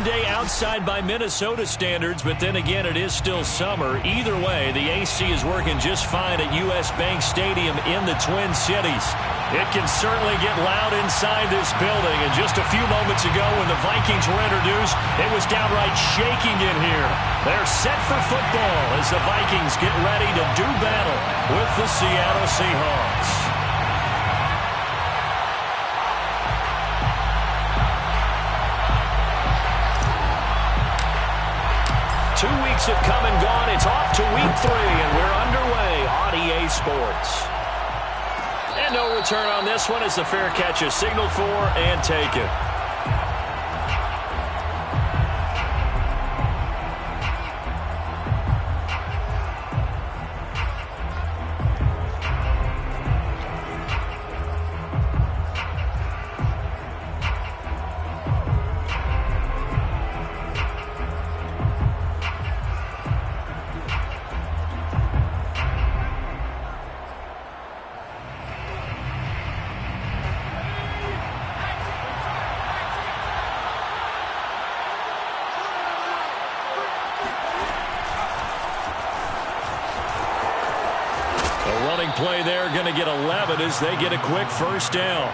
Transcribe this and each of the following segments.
day outside by Minnesota standards, but then again, it is still summer. Either way, the AC is working just fine at U.S. Bank Stadium in the Twin Cities. It can certainly get loud inside this building, and just a few moments ago when the Vikings were introduced, it was downright shaking in here. They're set for football as the Vikings get ready to do battle with the Seattle Seahawks. 2 weeks have come and gone. It's off to week 3, and we're underway on EA Sports. And no return on this one as the fair catch is signaled for and taken. Play there, going to get 11 as they get a quick first down.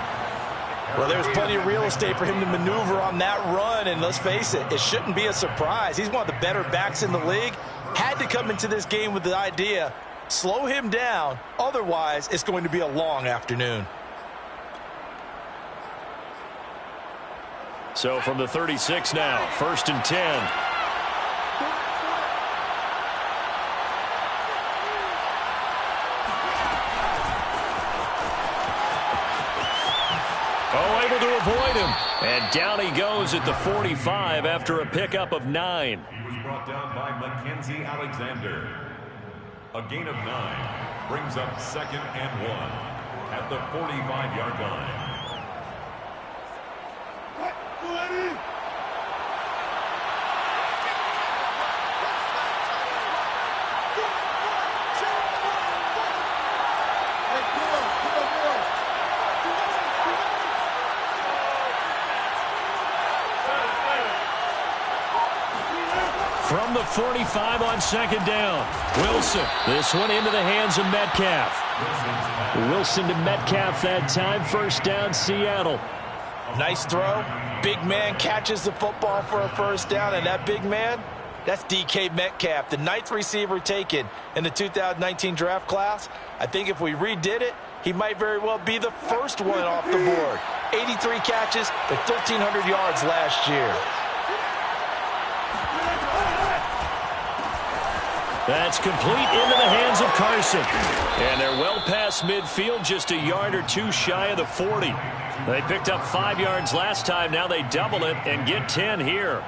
Well, there's plenty of real estate for him to maneuver on that run, and let's face it, it shouldn't be a surprise. He's one of the better backs in the league. Had to come into this game with the idea, slow him down, otherwise it's going to be a long afternoon. So from the 36 now, 1st and 10. Able to avoid him. And down he goes at the 45 after a pickup of 9. He was brought down by Mackenzie Alexander. A gain of 9 brings up 2nd and 1 at the 45-yard line. From the 45 on 2nd down. Wilson. This one into the hands of Metcalf. Wilson to Metcalf that time. 1st down, Seattle. Nice throw. Big man catches the football for a 1st down, and that big man, that's DK Metcalf, the 9th receiver taken in the 2019 draft class. I think if we redid it, he might very well be the first one off the board. 83 catches for 1,300 yards last year. That's complete into the hands of Carson. And they're well past midfield, just a yard or 2 shy of the 40. They picked up 5 yards last time. Now they double it and get 10 here.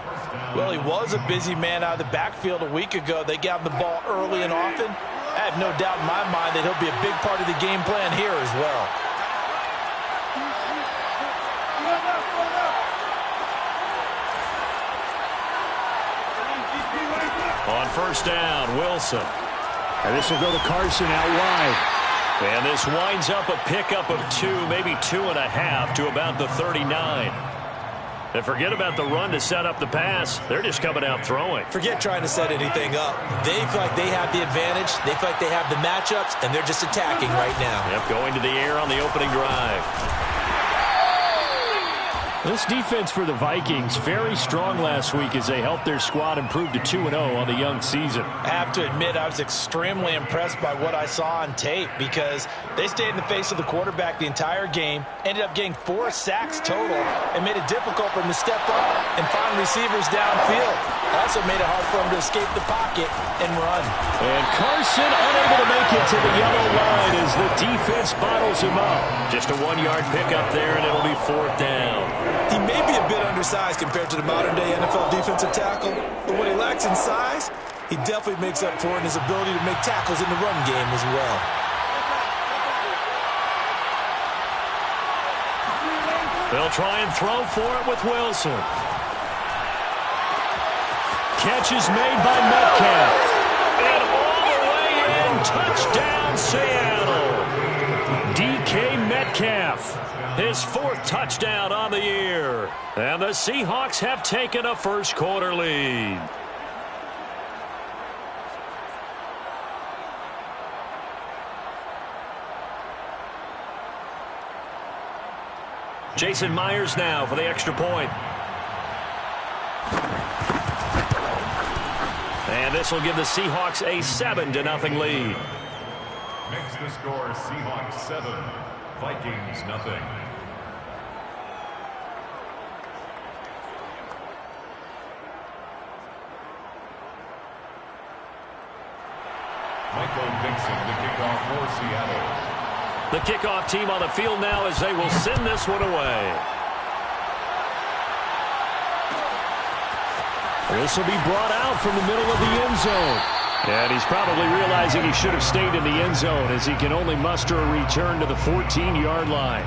Well, he was a busy man out of the backfield a week ago. They got him the ball early and often. I have no doubt in my mind that he'll be a big part of the game plan here as well. On 1st down, Wilson. And this will go to Carson out wide. And this winds up a pickup of 2, maybe 2.5 to about the 39. And forget about the run to set up the pass. They're just coming out throwing. Forget trying to set anything up. They feel like they have the advantage. They feel like they have the matchups, and they're just attacking right now. Yep, going to the air on the opening drive. This defense for the Vikings, very strong last week as they helped their squad improve to 2-0 on the young season. I have to admit, I was extremely impressed by what I saw on tape because they stayed in the face of the quarterback the entire game, ended up getting 4 sacks total, and made it difficult for him to step up and find receivers downfield. Also made it hard for him to escape the pocket and run. And Carson unable to make it to the yellow line as the defense bottles him up. Just a 1-yard pickup there, and it'll be 4th down. He may be a bit undersized compared to the modern-day NFL defensive tackle, but what he lacks in size, he definitely makes up for in his ability to make tackles in the run game as well. They'll try and throw for it with Wilson. Catch is made by Metcalf. And all the way in, touchdown Seattle. DK DK Metcalf, his 4th touchdown on the year. And the Seahawks have taken a first quarter lead. Jason Myers now for the extra point. And this will give the Seahawks a 7-0 lead. Makes the score Seahawks 7, Vikings nothing. Michael Dixon, the kickoff for Seattle. The kickoff team on the field now as they will send this one away. This will be brought out from the middle of the end zone. And he's probably realizing he should have stayed in the end zone as he can only muster a return to the 14-yard line.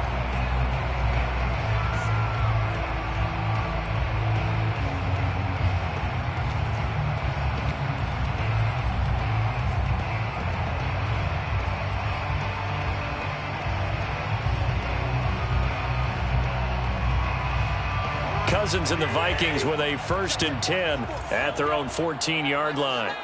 Cousins and the Vikings with a 1st and 10 at their own 14-yard line.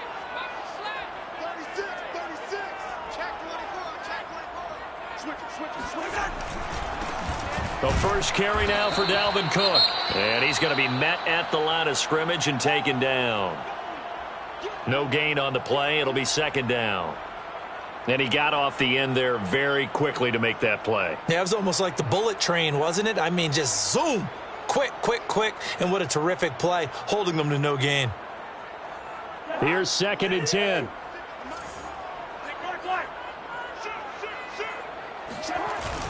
The first carry now for Dalvin Cook. And he's going to be met at the line of scrimmage and taken down. No gain on the play. It'll be 2nd down. And he got off the end there very quickly to make that play. Yeah, it was almost like the bullet train, wasn't it? I mean, just zoom. Quick, quick, quick. And what a terrific play, holding them to no gain. Here's 2nd and 10.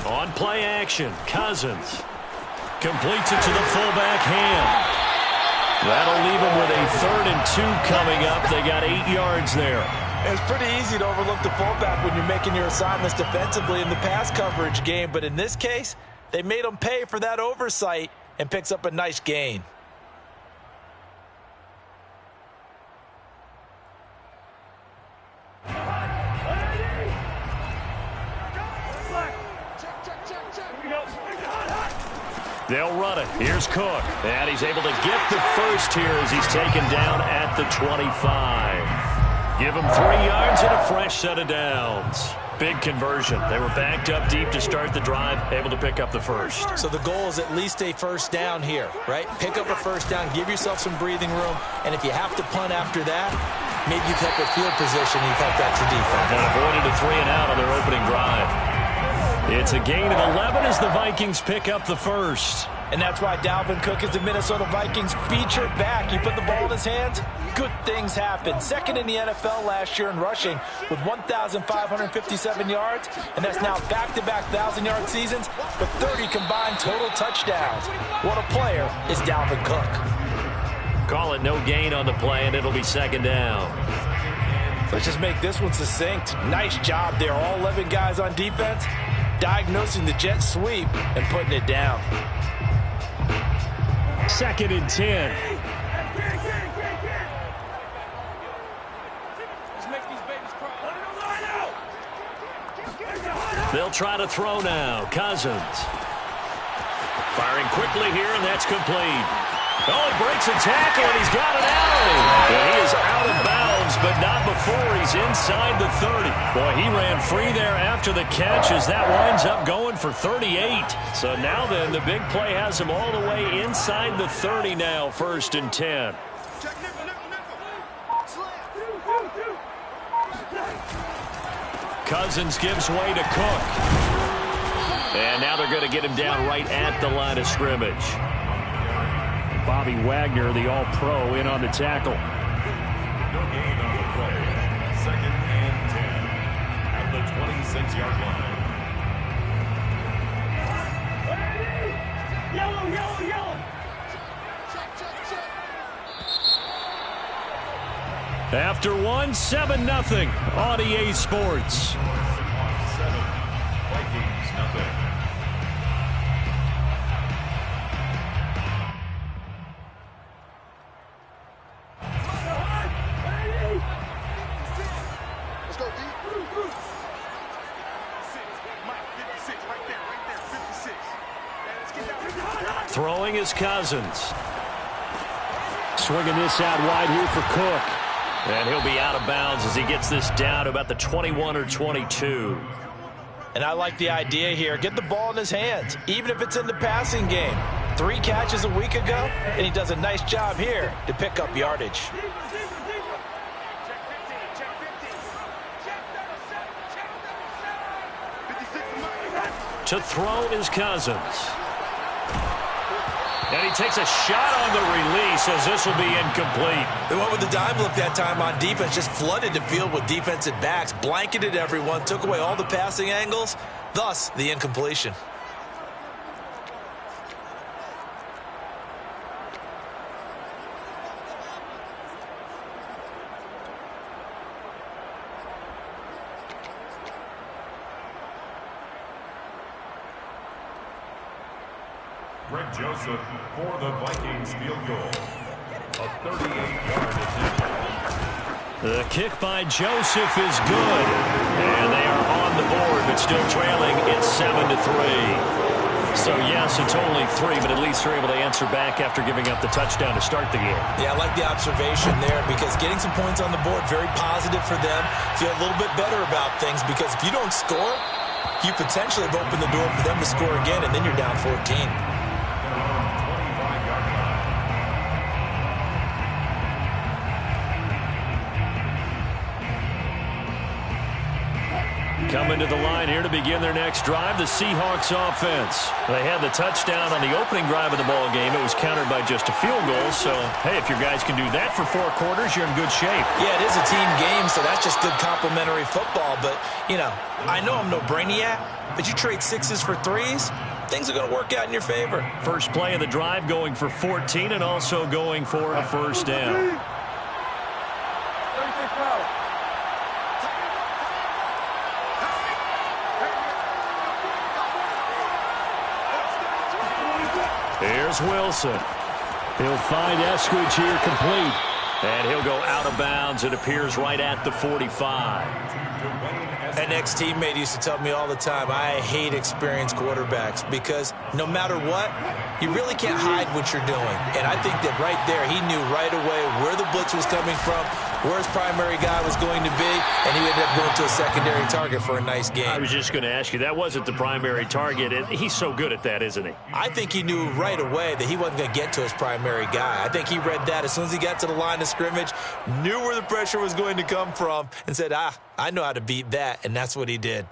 On play action, Cousins completes it to the fullback hand. That'll leave him with a 3rd and 2 coming up. They got 8 yards there. It's pretty easy to overlook the fullback when you're making your assignments defensively in the pass coverage game. But in this case, they made him pay for that oversight and picks up a nice gain. They'll run it. Here's Cook. And he's able to get the first here as he's taken down at the 25. Give him 3 yards and a fresh set of downs. Big conversion. They were backed up deep to start the drive, able to pick up the first. So the goal is at least a first down here, right? Pick up a first down, give yourself some breathing room, and if you have to punt after that, maybe you've helped with field position, you've helped out your defense. And avoided a 3 and out on their opening drive. It's a gain of 11 as the Vikings pick up the first. And that's why Dalvin Cook is the Minnesota Vikings featured back. You put the ball in his hands, good things happen. 2nd in the NFL last year in rushing with 1,557 yards, and that's now back-to-back 1,000-yard seasons with 30 combined total touchdowns. What a player is Dalvin Cook. Call it no gain on the play, and it'll be 2nd down. Let's just make this one succinct. Nice job there. All 11 guys on defense diagnosing the jet sweep and putting it down. 2nd and 10. They'll try to throw now. Cousins. Firing quickly here, and that's complete. Oh, he breaks a tackle, and he's got it out. And he is out of bounds, but not before he's inside the 30. Boy, he ran free there after the catch as that winds up going for 38. So now then, the big play has him all the way inside the 30 now, 1st and 10. Cousins gives way to Cook. And now they're going to get him down right at the line of scrimmage. Bobby Wagner, the All-Pro, in on the tackle. No gain on the play. 2nd and 10 at the 26-yard line. Yellow, yellow, yellow. After 1, 7-0 on EA Sports. 7, Vikings nothing. Let's go, D. Throwing is Cousins. Swinging this out wide here for Cook. And he'll be out of bounds as he gets this down to about the 21 or 22. And I like the idea here. Get the ball in his hands, even if it's in the passing game. 3 catches a week ago, and he does a nice job here to pick up yardage. To throw is Cousins. And he takes a shot on the release as this will be incomplete. They went with the dime look that time on defense, just flooded the field with defensive backs, blanketed everyone, took away all the passing angles, thus the incompletion. Greg Joseph for the Vikings field goal. A 38-yard attempt. The kick by Joseph is good. And they are on the board, but still trailing. It's 7-3. So, yes, it's only 3, but at least they're able to answer back after giving up the touchdown to start the game. Yeah, I like the observation there because getting some points on the board, very positive for them. Feel a little bit better about things because if you don't score, you potentially have opened the door for them to score again, and then you're down 14. Coming to the line here to begin their next drive, the Seahawks offense. They had the touchdown on the opening drive of the ball game. It was countered by just a field goal. So, hey, if your guys can do that for 4 quarters, you're in good shape. Yeah, it is a team game, so that's just good complementary football. But, you know, I know I'm no brainiac, but you trade 6s for 3s, things are going to work out in your favor. First play of the drive going for 14 and also going for a first down. Here's Wilson. He'll find Eskridge here complete. And he'll go out of bounds. It appears right at the 45. An ex-teammate used to tell me all the time, I hate experienced quarterbacks because no matter what, you really can't hide what you're doing. And I think that right there, he knew right away where the blitz was coming from, where his primary guy was going to be, and he ended up going to a secondary target for a nice game. I was just going to ask you, that wasn't the primary target. And he's so good at that, isn't he? I think he knew right away that he wasn't going to get to his primary guy. I think he read that as soon as he got to the line of scrimmage, knew where the pressure was going to come from, and said, I know how to beat that, and that's what he did.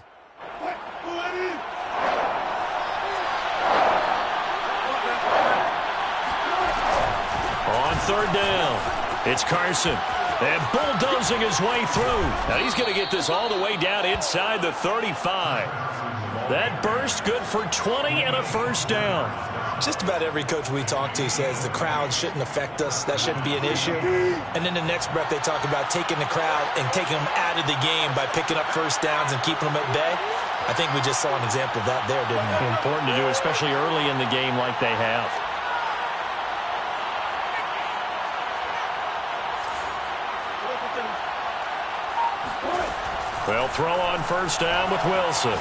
On third down, it's Carson. And bulldozing his way through. Now he's going to get this all the way down inside the 35. That burst good for 20 and a first down. Just about every coach we talk to says the crowd shouldn't affect us. That shouldn't be an issue. And then the next breath they talk about taking the crowd and taking them out of the game by picking up first downs and keeping them at bay. I think we just saw an example of that there, didn't we? Important to do, especially early in the game like they have. They'll throw on first down with Wilson.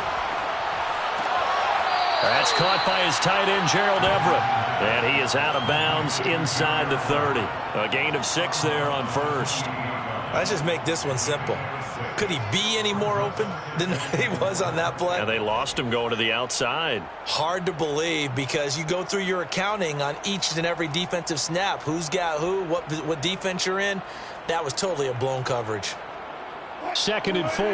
That's caught by his tight end, Gerald Everett. And he is out of bounds inside the 30. A gain of 6 there on first. Let's just make this one simple. Could he be any more open than he was on that play? And they lost him going to the outside. Hard to believe because you go through your accounting on each and every defensive snap. Who's got who, what defense you're in. That was totally a blown coverage. 2nd and 4.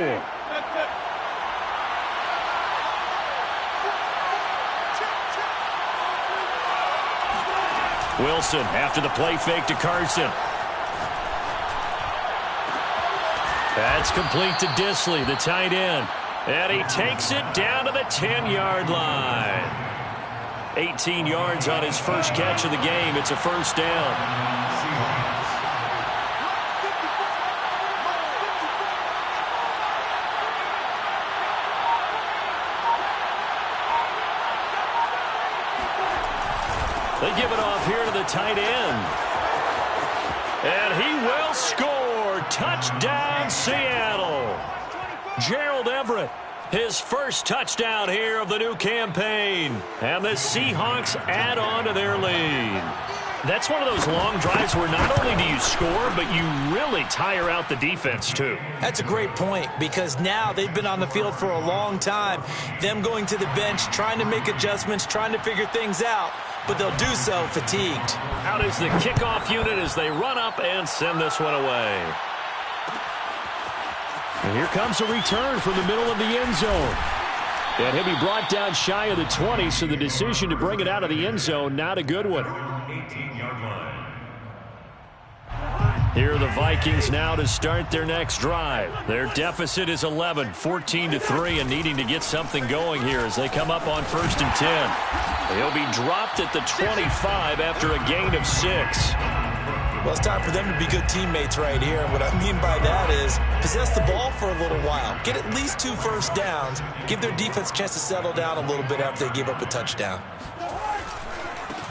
Wilson after the play fake to Carson. That's complete to Disley, the tight end. And he takes it down to the 10-yard line. 18 yards on his first catch of the game. It's a first down. They give it off here to the tight end. And he will score. Touchdown, Seattle. Gerald Everett His first touchdown here of the new campaign. And the Seahawks add on to their lead. That's one of those long drives where not only do you score, but you really tire out the defense too. That's a great point, because now they've been on the field for a long time. Them going to the bench, trying to make adjustments, trying to figure things out, but they'll do so fatigued. Out is the kickoff unit as they run up and send this one away. And here comes a return from the middle of the end zone. And he'll be brought down shy of the 20, so the decision to bring it out of the end zone, not a good one. 18-yard line. Here are the Vikings now to start their next drive. Their deficit is 11, 14-3, and needing to get something going here as they come up on 1st and 10. He'll be dropped at the 25 after a gain of 6. Well, it's time for them to be good teammates right here. And what I mean by that is possess the ball for a little while. Get at least 2 first downs. Give their defense a chance to settle down a little bit after they give up a touchdown.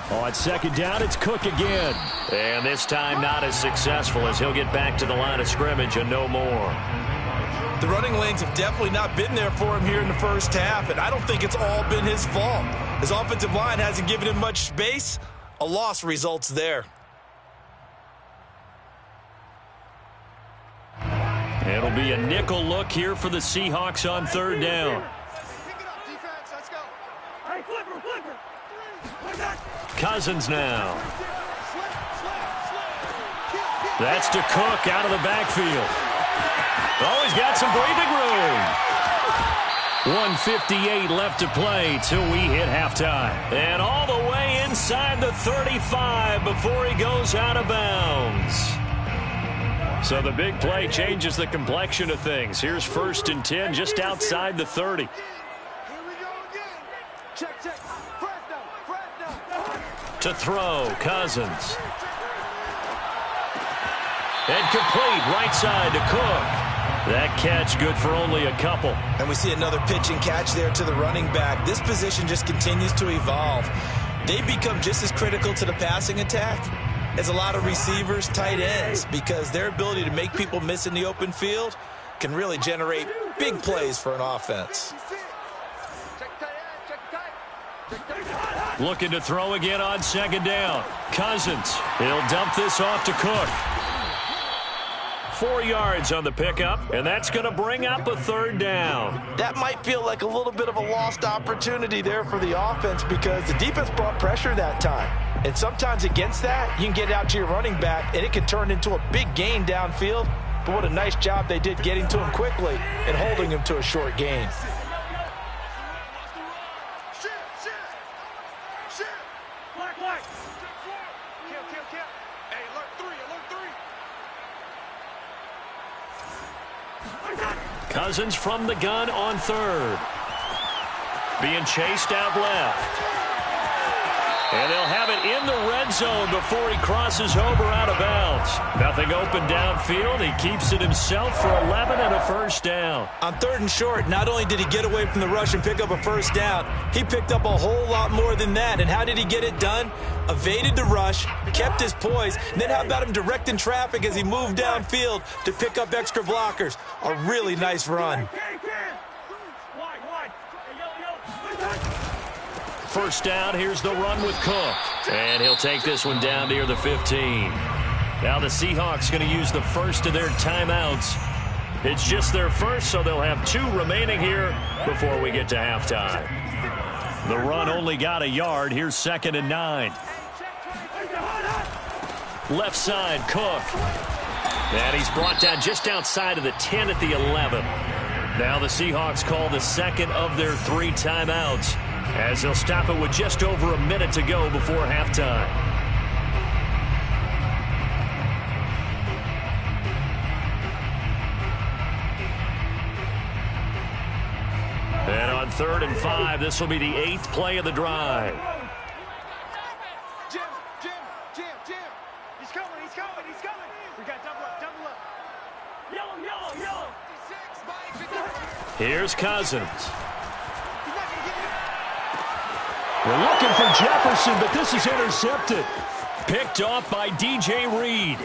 On 2nd down, it's Cook again. And this time not as successful as he'll get back to the line of scrimmage and no more. The running lanes have definitely not been there for him here in the first half, and I don't think it's all been his fault. His offensive line hasn't given him much space. A loss results there. It'll be a nickel look here for the Seahawks on 3rd down. Cousins now. That's to Cook out of the backfield. Oh, he's got some breathing room. 1:58 left to play till we hit halftime. And all the way inside the 35 before he goes out of bounds. So the big play changes the complexion of things. Here's 1st and 10 just outside the 30. Here we go again. Check, check. Fresno. To throw, Cousins. And complete right side to Cook. That catch good for only a couple. And we see another pitch and catch there to the running back. This position just continues to evolve. They become just as critical to the passing attack as a lot of receivers, tight ends, because their ability to make people miss in the open field can really generate big plays for an offense. Looking to throw again on 2nd down. Cousins. He'll dump this off to Cook. 4 yards on the pickup, and that's going to bring up a 3rd down. That might feel like a little bit of a lost opportunity there for the offense, because the defense brought pressure that time. And sometimes against that, you can get out to your running back, and it can turn into a big gain downfield. But what a nice job they did getting to him quickly and holding him to a short gain. Cousins from the gun on 3rd. Being chased out left. And they'll have it in the red zone before he crosses over out of bounds. Nothing open downfield. He keeps it himself for 11 and a 1st down. On 3rd and short, not only did he get away from the rush and pick up a 1st down, he picked up a whole lot more than that. And how did he get it done? Evaded the rush, kept his poise, and then how about him directing traffic as he moved downfield to pick up extra blockers? A really nice run. 1st down, here's the run with Cook. And he'll take this one down near the 15. Now the Seahawks going to use the first of their timeouts. It's just their first, so they'll have 2 remaining here before we get to halftime. The run only got a yard. Here's 2nd and 9. Left side, Cook. And he's brought down just outside of the 10 at the 11. Now the Seahawks call the 2nd of their 3 timeouts, as they'll stop it with just over a minute to go before halftime. And on 3rd and 5, this will be the 8th play of the drive. Jim. He's coming. We got double up. Yellow. Here's Cousins. We're looking for Jefferson, but this is intercepted. Picked off by DJ Reed.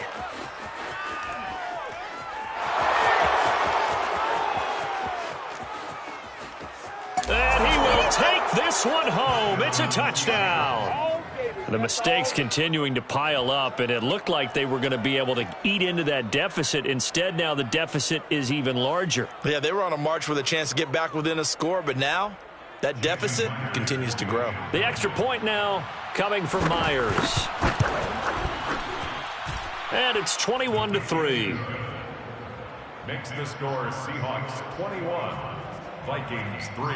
this one home. It's a touchdown. The mistakes continuing to pile up, and it looked like they were going to be able to eat into that deficit. Instead, now the deficit is even larger. Yeah, they were on a march with a chance to get back within a score, but now that deficit continues to grow. The extra point now coming from Myers. And it's 21-3. Makes the score Seahawks 21, Vikings 3.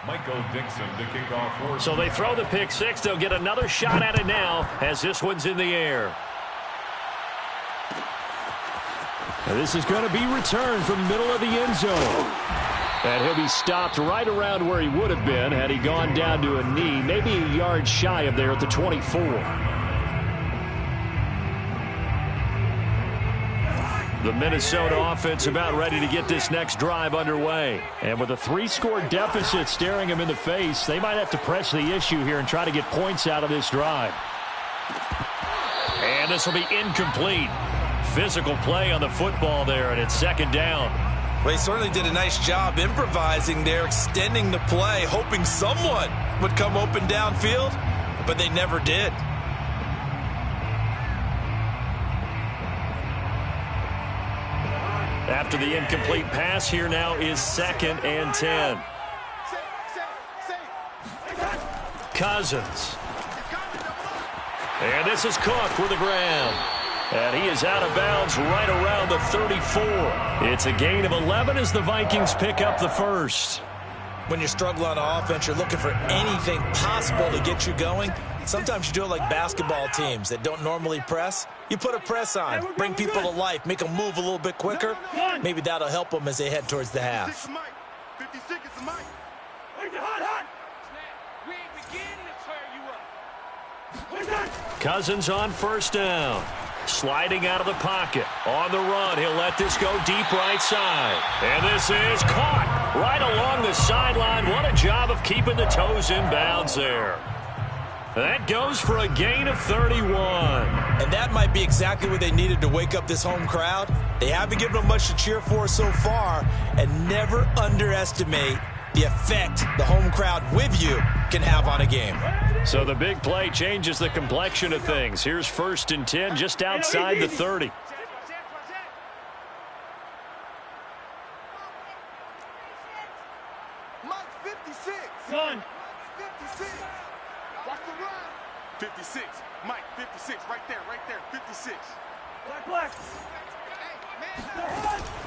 Michael Dixon to kick off. So they throw the pick six. They'll get another shot at it now as this one's in the air. And this is going to be returned from the middle of the end zone. And he'll be stopped right around where he would have been had he gone down to a knee, maybe a yard shy of there at the 24. The Minnesota offense about ready to get this next drive underway. And with a 3-score deficit staring them in the face, they might have to press the issue here and try to get points out of this drive. And this will be incomplete. Physical play on the football there, and it's second down. Well, he certainly did a nice job improvising there, extending the play, hoping someone would come open downfield, but they never did. After the incomplete pass, here now is 2nd and 10. Cousins. And this is Cook with the ground. And he is out of bounds right around the 34. It's a gain of 11 as the Vikings pick up the first. When you struggle on offense, you're looking for anything possible to get you going. Sometimes you do it like basketball teams that don't normally press. You put a press on, bring people to life, make them move a little bit quicker. Maybe that'll help them as they head towards the half. 56 is the mic. We ain't beginning to tear you up. Cousins on first down. Sliding out of the pocket. On the run, he'll let this go deep right side. And this is caught right along the sideline. What a job of keeping the toes in bounds there. That goes for a gain of 31. And that might be exactly what they needed to wake up this home crowd. They haven't given them much to cheer for so far, and never underestimate the effect the home crowd with you can have on a game. So the big play changes the complexion of things. Here's 1st and 10 just outside the 30. Mike 56. Son. 56. Watch the run. 56. Mike 56. Right there. 56. Black.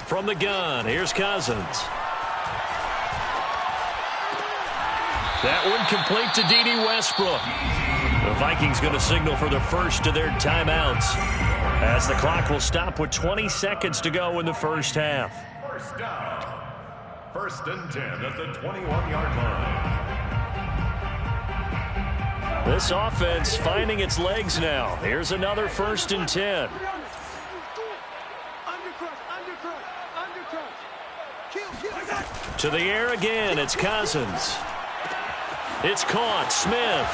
From the gun, here's Cousins. That one complete to D.D. Westbrook. The Vikings going to signal for the first of their timeouts as the clock will stop with 20 seconds to go in the first half. First down. 1st and 10 at the 21-yard line. This offense finding its legs now. Here's another 1st and 10. To the air again, it's Cousins. It's caught, Smith.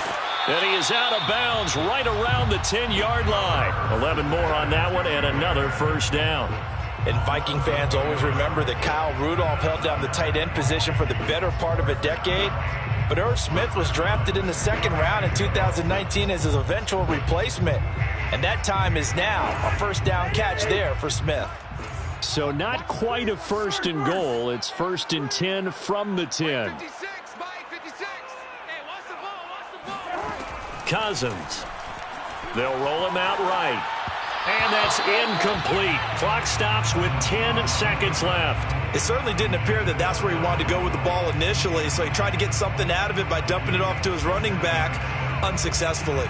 And he is out of bounds right around the 10-yard line. 11 more on that one and another first down. And Viking fans always remember that Kyle Rudolph held down the tight end position for the better part of a decade. But Irv Smith was drafted in the 2nd round in 2019 as his eventual replacement. And that time is now. A first down catch there for Smith. So not quite a 1st and goal. It's 1st and 10 from the 10. 56, Mike 56. Hey, watch the ball. Cousins. They'll roll him out right. And that's incomplete. Clock stops with 10 seconds left. It certainly didn't appear that that's where he wanted to go with the ball initially, so he tried to get something out of it by dumping it off to his running back unsuccessfully.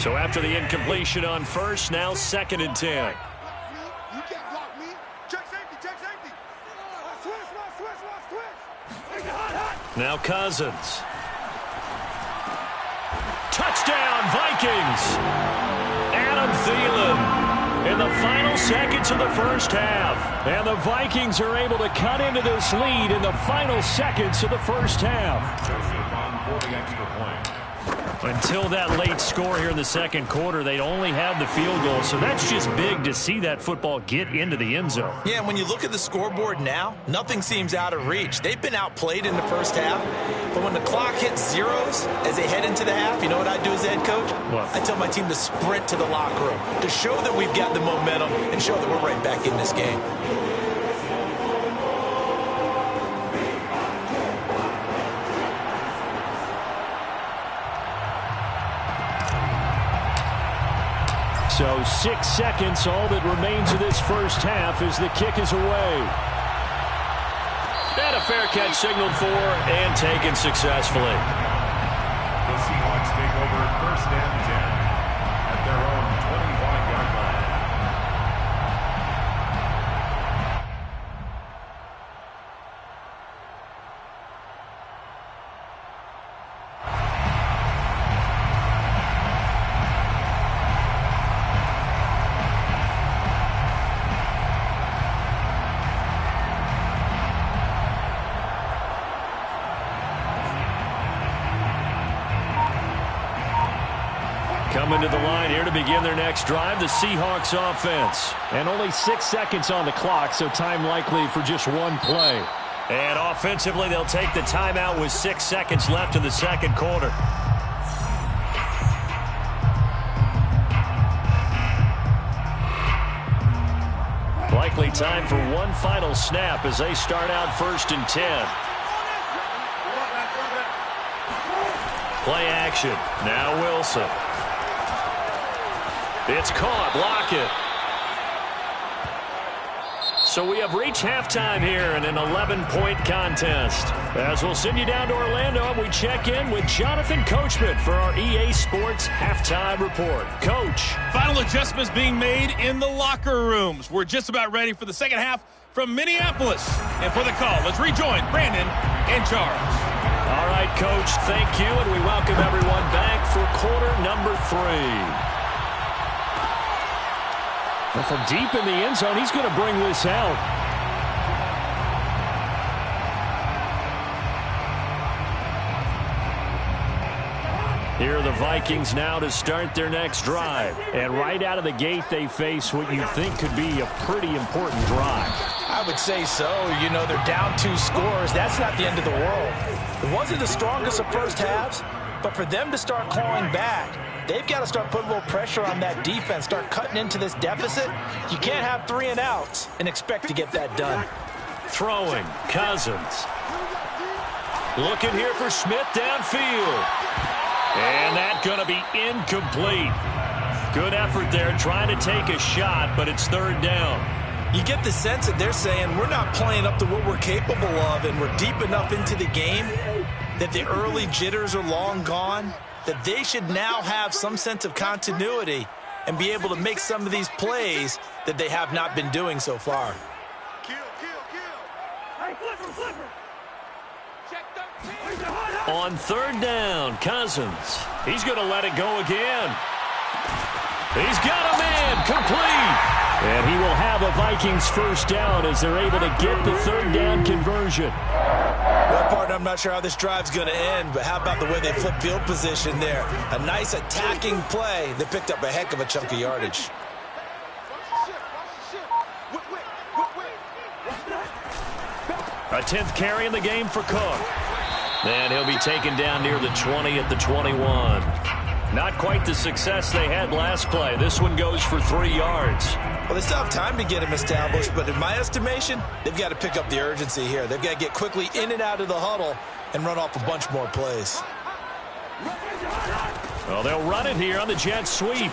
So after the incompletion on first, now 2nd and 10. You can't block me. Check safety. Switch. Now Cousins. Touchdown, Vikings. Adam Thielen in the final seconds of the first half. And the Vikings are able to cut into this lead in the final seconds of the first half. For the extra point. Until that late score here in the second quarter, they'd only had the field goal, so that's just big to see that football get into the end zone. Yeah, and when you look at the scoreboard now, nothing seems out of reach. They've been outplayed in the first half, but when the clock hits zeros as they head into the half, you know what I do as the head coach? What? I tell my team to sprint to the locker room to show that we've got the momentum and show that we're right back in this game. So 6 seconds, all that remains of this first half as the kick is away. And a fair catch signaled for and taken successfully. The Seahawks take over first and 10 at their own 25-yard line. Coming to the line here to begin their next drive, the Seahawks offense. And only 6 seconds on the clock, so time likely for just one play. And offensively, they'll take the timeout with 6 seconds left in the second quarter. Likely time for one final snap as they start out first and 10. Play action. Now Wilson. It's caught. Lockett. So we have reached halftime here in an 11-point contest. As we'll send you down to Orlando, we check in with Jonathan Coachman for our EA Sports Halftime Report. Coach. Final adjustments being made in the locker rooms. We're just about ready for the second half from Minneapolis. And for the call, let's rejoin Brandon and Charles. All right, Coach, thank you, and we welcome everyone back for quarter number 3. Well, from deep in the end zone, he's going to bring this out. Here are the Vikings now to start their next drive. And right out of the gate, they face what you think could be a pretty important drive. I would say so. You know, they're down 2 scores. That's not the end of the world. It wasn't the strongest of first halves, but for them to start clawing back, they've got to start putting a little pressure on that defense, start cutting into this deficit. You can't have 3 and outs and expect to get that done. Throwing, Cousins. Looking here for Smith downfield. And that's going to be incomplete. Good effort there trying to take a shot, but it's third down. You get the sense that they're saying we're not playing up to what we're capable of, and we're deep enough into the game that the early jitters are long gone, that they should now have some sense of continuity and be able to make some of these plays that they have not been doing so far. Kill. Hey, flipper. Check 13. On third down, Cousins. He's going to let it go again. He's got a man, complete. And he will have a Vikings first down as they're able to get the third down conversion. Well, partner, I'm not sure how this drive's going to end, but how about the way they flip field position there? A nice attacking play that picked up a heck of a chunk of yardage. A 10th carry in the game for Cook. And he'll be taken down near the 20 at the 21. Not quite the success they had last play. This one goes for 3 yards. Well, they still have time to get him established, but in my estimation, they've got to pick up the urgency here. They've got to get quickly in and out of the huddle and run off a bunch more plays. Well, they'll run it here on the jet sweep.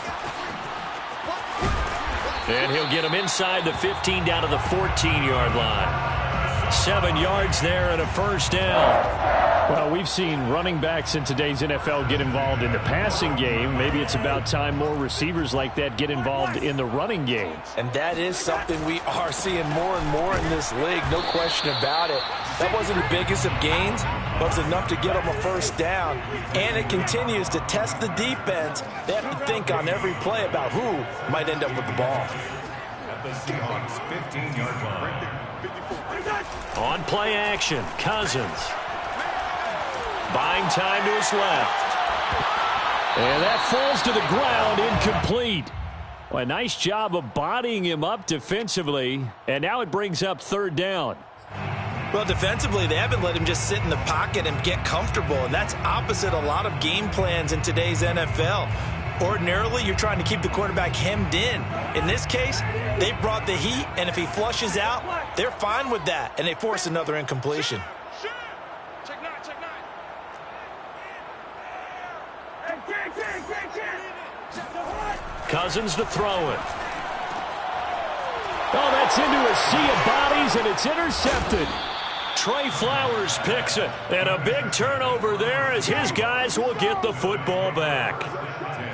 And he'll get him inside the 15 down to the 14-yard line. 7 yards there and a first down. Well, we've seen running backs in today's NFL get involved in the passing game. Maybe it's about time more receivers like that get involved in the running game. And that is something we are seeing more and more in this league, no question about it. That wasn't the biggest of gains, but it was enough to get them a first down. And it continues to test the defense. They have to think on every play about who might end up with the ball. At the Seahawks 15-yard line. On play action, Cousins. Buying time to his left. And that falls to the ground, incomplete. Well, a nice job of bodying him up defensively, and now it brings up third down. Well, defensively, they haven't let him just sit in the pocket and get comfortable, and that's opposite a lot of game plans in today's NFL. Ordinarily, you're trying to keep the quarterback hemmed in. In this case, they brought the heat, and if he flushes out, they're fine with that, and they force another incompletion. Cousins to throw it. Oh, that's into a sea of bodies, and it's intercepted. Trey Flowers picks it, and a big turnover there as his guys will get the football back.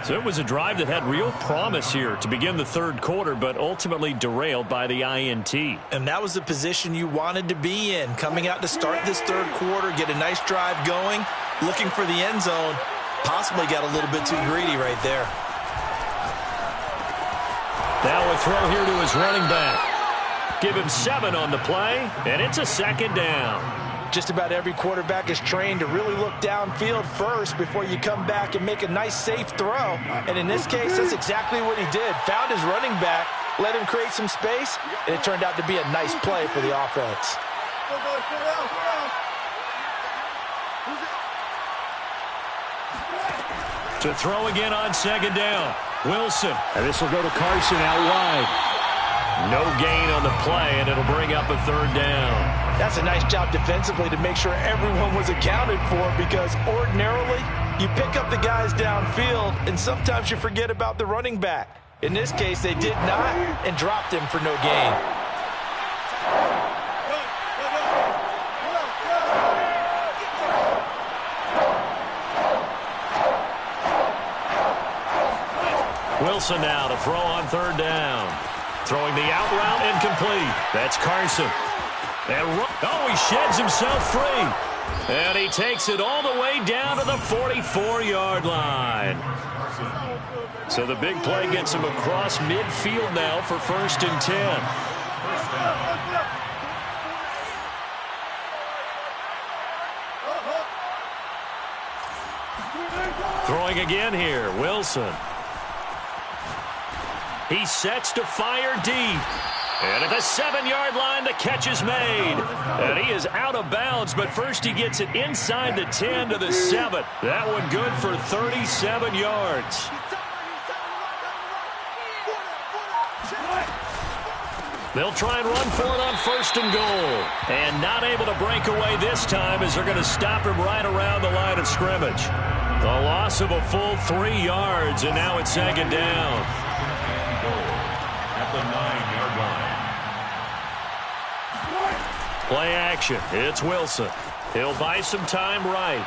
So it was a drive that had real promise here to begin the third quarter, but ultimately derailed by the INT. And that was the position you wanted to be in, coming out to start this third quarter, get a nice drive going, looking for the end zone. Possibly got a little bit too greedy right there. Now a throw here to his running back. Give him 7 on the play, and it's a second down. Just about every quarterback is trained to really look downfield first before you come back and make a nice, safe throw. And in this case, that's exactly what he did. Found his running back, let him create some space, and it turned out to be a nice play for the offense. To throw again on second down. Wilson. And this will go to Carson out wide. No gain on the play, and it'll bring up a third down. That's a nice job defensively to make sure everyone was accounted for, because ordinarily you pick up the guys downfield, and sometimes you forget about the running back. In this case, they did not and dropped him for no gain. Wilson now to throw on third down. Throwing the out route, incomplete. That's Carson. And he sheds himself free. And he takes it all the way down to the 44-yard line. So the big play gets him across midfield now for 1st and 10. Throwing again here, Wilson. He sets to fire deep. And at the 7-yard line, the catch is made. And he is out of bounds, but first he gets it inside the 10 to the 7. That one good for 37 yards. They'll try and run for it on 1st and goal. And not able to break away this time as they're going to stop him right around the line of scrimmage. The loss of a full 3 yards, and now it's 2nd down. At the 9-yard line. Play action. It's Wilson. He'll buy some time right.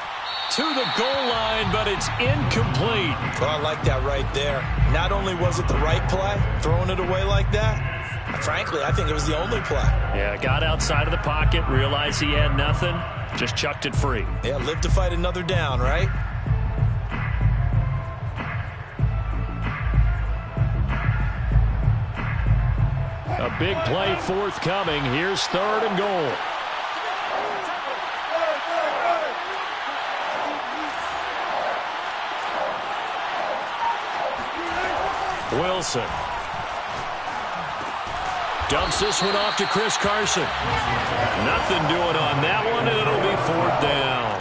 To the goal line, but it's incomplete. Well, I like that right there. Not only was it the right play, throwing it away like that, frankly, I think it was the only play. Yeah, got outside of the pocket, realized he had nothing, just chucked it free. Yeah, live to fight another down, right? A big play forthcoming. Here's 3rd and goal. Wilson. Dumps this one off to Chris Carson. Nothing doing on that one, and it'll be 4th down.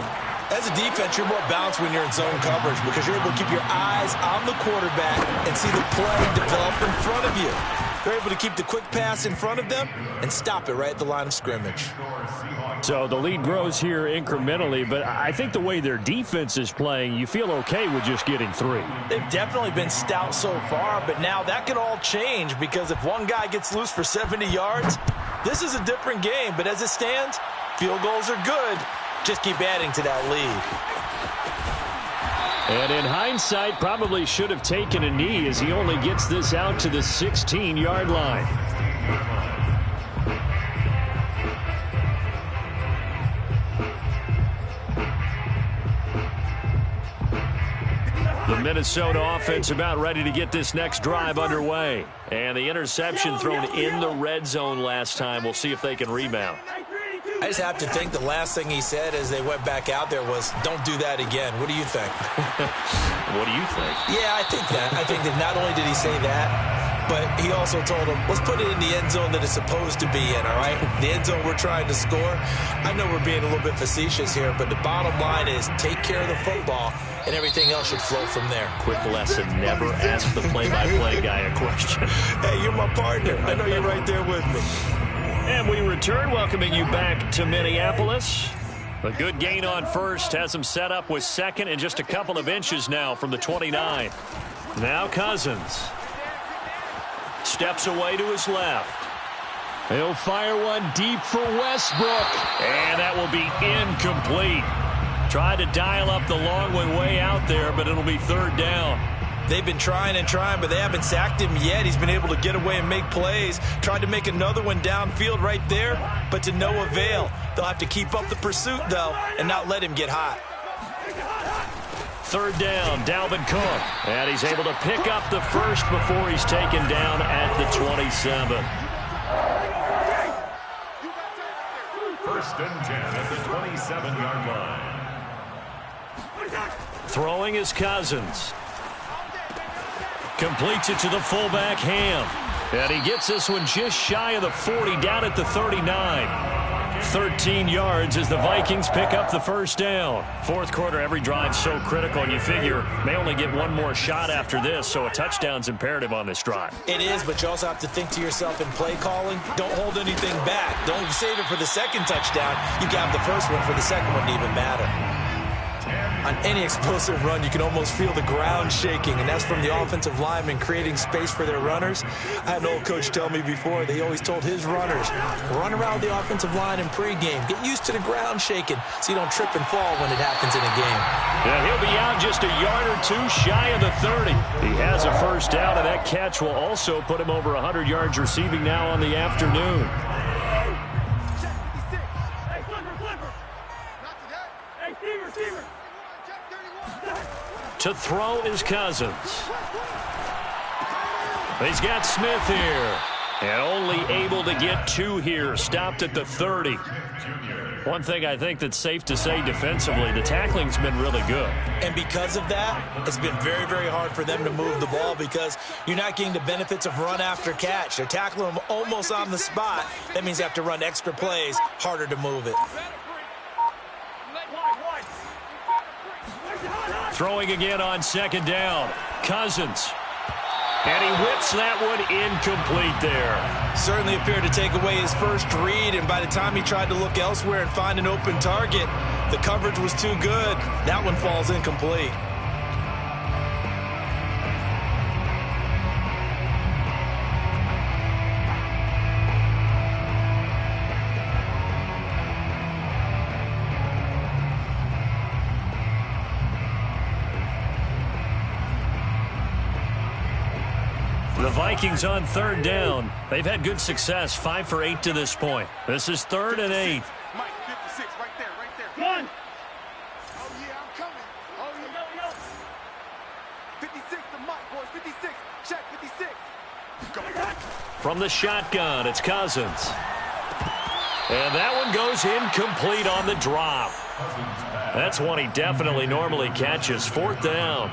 As a defense, you're more balanced when you're in zone coverage because you're able to keep your eyes on the quarterback and see the play develop in front of you. They're able to keep the quick pass in front of them and stop it right at the line of scrimmage. So the lead grows here incrementally, but I think the way their defense is playing, you feel okay with just getting 3. They've definitely been stout so far, but now that could all change because if one guy gets loose for 70 yards, this is a different game. But as it stands, field goals are good. Just keep adding to that lead. And in hindsight, probably should have taken a knee as he only gets this out to the 16-yard line. Minnesota offense about ready to get this next drive underway. And the interception thrown in the red zone last time. We'll see if they can rebound. I just have to think the last thing he said as they went back out there was, don't do that again. What do you think? What do you think? Yeah, I think that. I think that not only did he say that, but he also told them, let's put it in the end zone that it's supposed to be in, all right? The end zone we're trying to score. I know we're being a little bit facetious here, but the bottom line is take care of the football, and everything else should flow from there. Quick lesson, never ask the play-by-play guy a question. Hey, you're my partner. I know you're right there with me. And we return, welcoming you back to Minneapolis. A good gain on first has him set up with second and just a couple of inches now from the 29. Now Cousins steps away to his left. He'll fire one deep for Westbrook. And that will be incomplete. Tried to dial up the long way out there, but it'll be third down. They've been trying and trying, but they haven't sacked him yet. He's been able to get away and make plays. Tried to make another one downfield right there, but to no avail. They'll have to keep up the pursuit, though, and not let him get hot. Third down, Dalvin Cook. And he's able to pick up the first before he's taken down at the 27. First and 10 at the 27-yard line. Throwing is Cousins. Completes it to the fullback, Ham. And he gets this one just shy of the 40, down at the 39. 13 yards as the Vikings pick up the first down. Fourth quarter, every drive so critical, and you figure may only get one more shot after this, so a touchdown's imperative on this drive. It is, but you also have to think to yourself in play calling, don't hold anything back. Don't save it for the second touchdown. You can have the first one for the second one to even matter. On any explosive run, you can almost feel the ground shaking, and that's from the offensive linemen creating space for their runners. I had an old coach tell me before, they always told his runners, run around the offensive line in pregame. Get used to the ground shaking so you don't trip and fall when it happens in a game. Yeah, he'll be out just a yard or two shy of the 30. He has a first down, and that catch will also put him over 100 yards receiving now on the afternoon. To throw is Cousins. He's got Smith here. And only able to get two here. Stopped at the 30. One thing I think that's safe to say defensively, the tackling's been really good. And because of that, it's been very, very hard for them to move the ball because you're not getting the benefits of run after catch. They're tackling them almost on the spot. That means they have to run extra plays, harder to move it. Throwing again on second down. Cousins. And he whips that one incomplete there. Certainly appeared to take away his first read, and by the time he tried to look elsewhere and find an open target, the coverage was too good. That one falls incomplete. The Vikings on third down. They've had good success, 5 for 8 to this point. This is 3rd and 8. Mike, 56, right there, right there. One. Oh, yeah, I'm coming. Oh, yeah. 56 to Mike, boys, 56. Check, 56. Go. From the shotgun, it's Cousins. And that one goes incomplete on the drop. That's one he definitely normally catches. 4th down.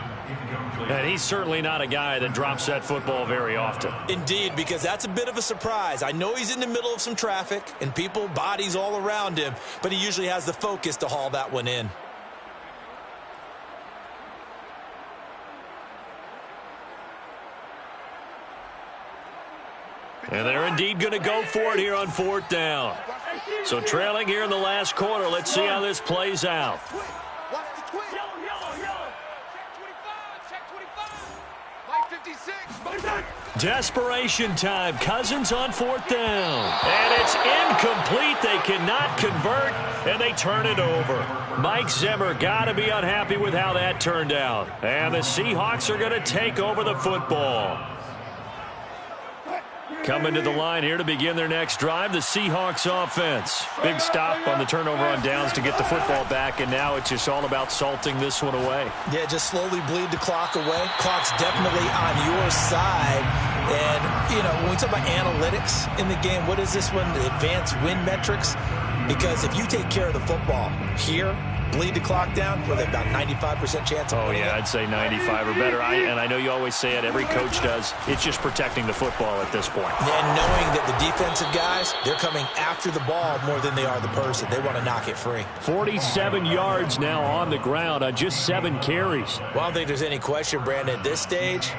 And he's certainly not a guy that drops that football very often. Indeed, because that's a bit of a surprise. I know he's in the middle of some traffic and people, bodies all around him, but he usually has the focus to haul that one in. And they're indeed going to go for it here on 4th down. So trailing here in the last quarter. Let's see how this plays out. Watch the twin. Check 25. Mike, 56. Desperation time. Cousins on 4th down. And it's incomplete. They cannot convert, and they turn it over. Mike Zimmer got to be unhappy with how that turned out. And the Seahawks are going to take over the football. Coming to the line here to begin their next drive, the Seahawks offense. Big stop on the turnover on downs to get the football back, and now it's just all about salting this one away. Yeah, just slowly bleed the clock away. Clock's definitely on your side. And, you know, when we talk about analytics in the game, what is this one? The advanced win metrics? Because if you take care of the football here, bleed the clock down, with about 95% chance of winning. Yeah, I'd say 95 or better. And I know you always say it, every coach does. It's just protecting the football at this point. And knowing that the defensive guys, they're coming after the ball more than they are the person. They want to knock it free. 47 yards now on the ground on just 7 carries. Well, I don't think there's any question, Brandon, at this stage,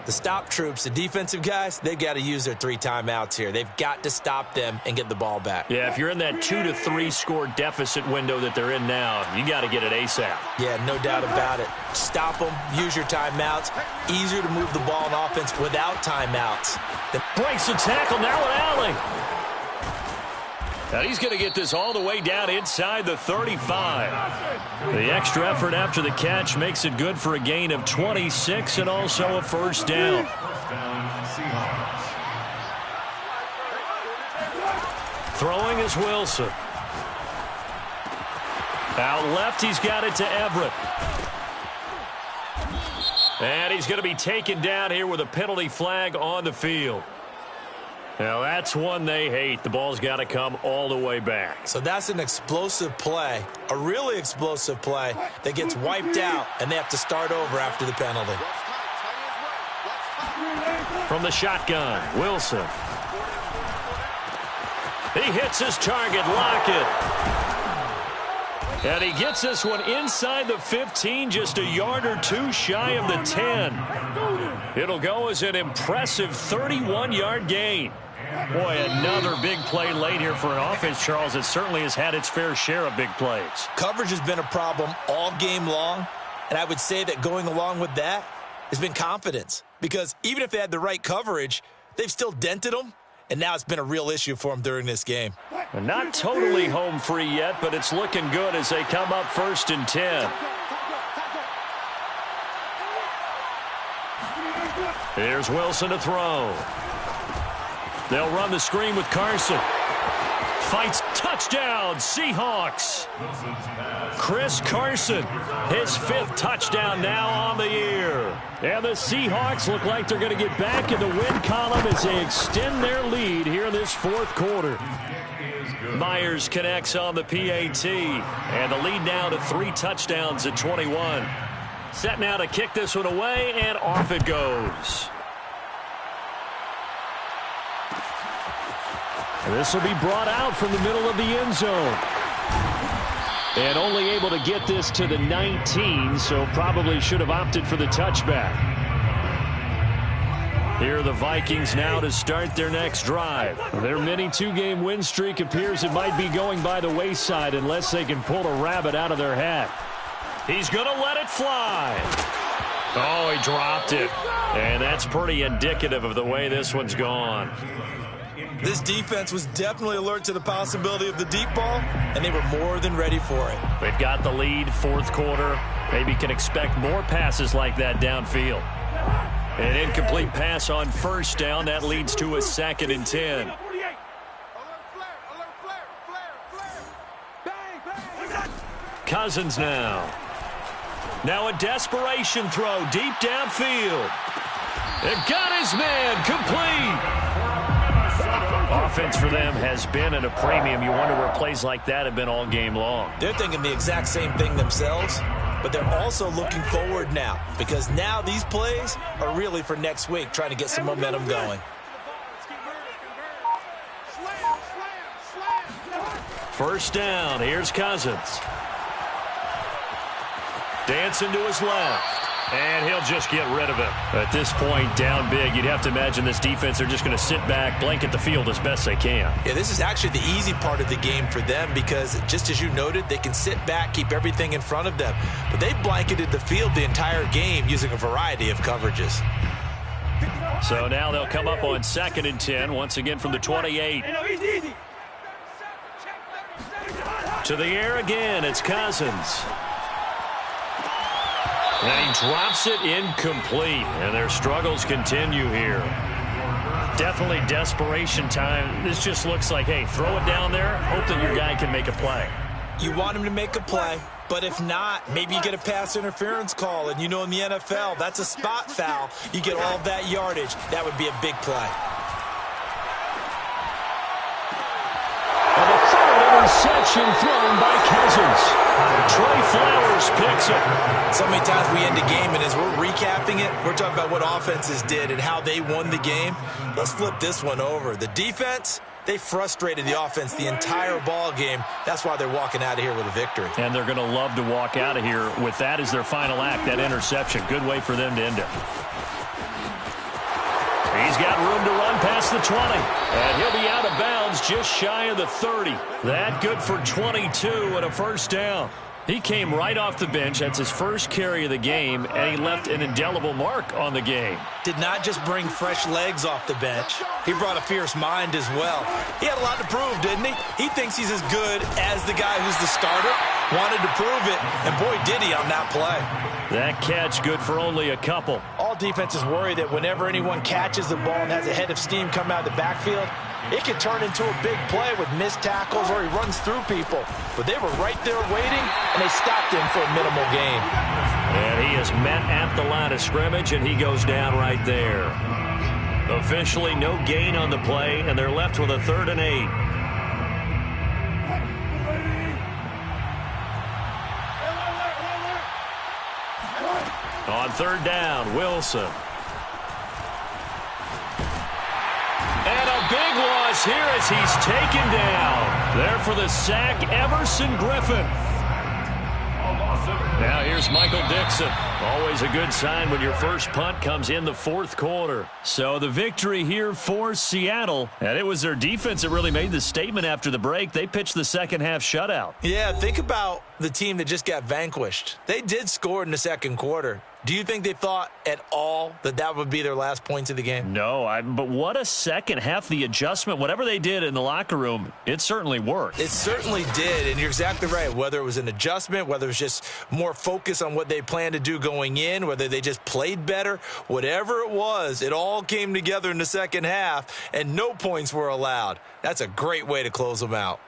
the stop troops, the defensive guys, they've got to use their 3 timeouts here. They've got to stop them and get the ball back. Yeah, if you're in that 2 to 3 score deficit window that they're in now, you got to get it ASAP. Yeah, no doubt about it. Stop them, use your timeouts. Easier to move the ball on offense without timeouts. Breaks the tackle, now an alley. And he's going to get this all the way down inside the 35. The extra effort after the catch makes it good for a gain of 26 and also a first down. Throwing is Wilson. Out left, he's got it to Everett. And he's going to be taken down here with a penalty flag on the field. Now, that's one they hate. The ball's got to come all the way back. So that's an explosive play, a really explosive play that gets wiped out, and they have to start over after the penalty. From the shotgun, Wilson. He hits his target, Lockett. And he gets this one inside the 15, just a yard or 2 shy of the 10. It'll go as an impressive 31-yard gain. Boy, another big play late here for an offense, Charles, that certainly has had its fair share of big plays. Coverage has been a problem all game long, and I would say that going along with that has been confidence. Because even if they had the right coverage, they've still dented them, and now it's been a real issue for them during this game. Not totally home free yet, but it's looking good as they come up 1st and 10. Here's Wilson to throw. They'll run the screen with Carson. Fights, touchdown, Seahawks. Chris Carson, his 5th touchdown now on the year. And the Seahawks look like they're going to get back in the win column as they extend their lead here in this 4th quarter. Myers connects on the PAT, and the lead now to 3 touchdowns at 21. Set now to kick this one away, and off it goes. This will be brought out from the middle of the end zone. And only able to get this to the 19, so probably should have opted for the touchback. Here are the Vikings now to start their next drive. Their mini 2-game win streak appears it might be going by the wayside unless they can pull a rabbit out of their hat. He's going to let it fly. Oh, he dropped it. And that's pretty indicative of the way this one's gone. This defense was definitely alert to the possibility of the deep ball, and they were more than ready for it. They've got the lead, 4th quarter. Maybe can expect more passes like that downfield. An incomplete pass on 1st down. That leads to a 2nd and 10. Cousins now. Now a desperation throw deep downfield. They've got his man complete. Offense for them has been at a premium. You wonder where plays like that have been all game long. They're thinking the exact same thing themselves, but they're also looking forward now because now these plays are really for next week, trying to get some momentum going. First down. Here's Cousins. Dancing to his left. And he'll just get rid of it. At this point, down big, you'd have to imagine this defense, they're just going to sit back, blanket the field as best they can. Yeah, this is actually the easy part of the game for them because, just as you noted, they can sit back, keep everything in front of them. But they've blanketed the field the entire game using a variety of coverages. So now they'll come up on 2nd and 10, once again from the 28. To the air again, it's Cousins. And he drops it incomplete, and their struggles continue here. Definitely desperation time. This just looks like, hey, throw it down there, hope that your guy can make a play. You want him to make a play, but if not, maybe you get a pass interference call, and you know in the NFL, that's a spot foul. You get all that yardage. That would be a big play. And a third interception thrown by Cousins. Trey Flowers picks it. So many times we end a game, and as we're recapping it, we're talking about what offenses did and how they won the game. Let's flip this one over. The defense, they frustrated the offense the entire ball game. That's why they're walking out of here with a victory. And they're going to love to walk out of here with that as their final act, that interception. Good way for them to end it. He's got room to run past the 20. And he'll be out of bounds just shy of the 30. That good for 22 and a first down. He came right off the bench. That's his first carry of the game, and he left an indelible mark on the game. Did not just bring fresh legs off the bench. He brought a fierce mind as well. He had a lot to prove, didn't he? He thinks he's as good as the guy who's the starter. Wanted to prove it, and boy, did he on that play. That catch good for only a couple. All defenses worry that whenever anyone catches the ball and has a head of steam come out of the backfield, it can turn into a big play with missed tackles or he runs through people. But they were right there waiting, and they stopped him for a minimal gain. And he is met at the line of scrimmage, and he goes down right there. Officially no gain on the play, and they're left with a 3rd and 8. On 3rd down, Wilson. And a big loss here as he's taken down. There for the sack, Everson Griffin. Now here's Michael Dixon. Always a good sign when your first punt comes in the 4th quarter. So the victory here for Seattle. And it was their defense that really made the statement after the break. They pitched the second half shutout. Yeah, think about the team that just got vanquished. They did score in the 2nd quarter. Do you think they thought at all that that would be their last points of the game? No, but what a second half. The adjustment, whatever they did in the locker room, it certainly worked. It certainly did, and you're exactly right. Whether it was an adjustment, whether it was just more focus on what they planned to do going in, whether they just played better, whatever it was, it all came together in the second half, and no points were allowed. That's a great way to close them out.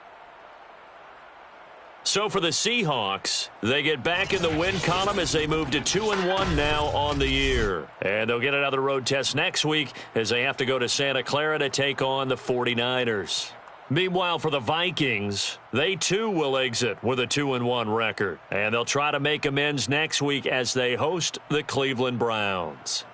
So for the Seahawks, they get back in the win column as they move to 2-1 now on the year. And they'll get another road test next week as they have to go to Santa Clara to take on the 49ers. Meanwhile, for the Vikings, they too will exit with a 2-1 record. And they'll try to make amends next week as they host the Cleveland Browns.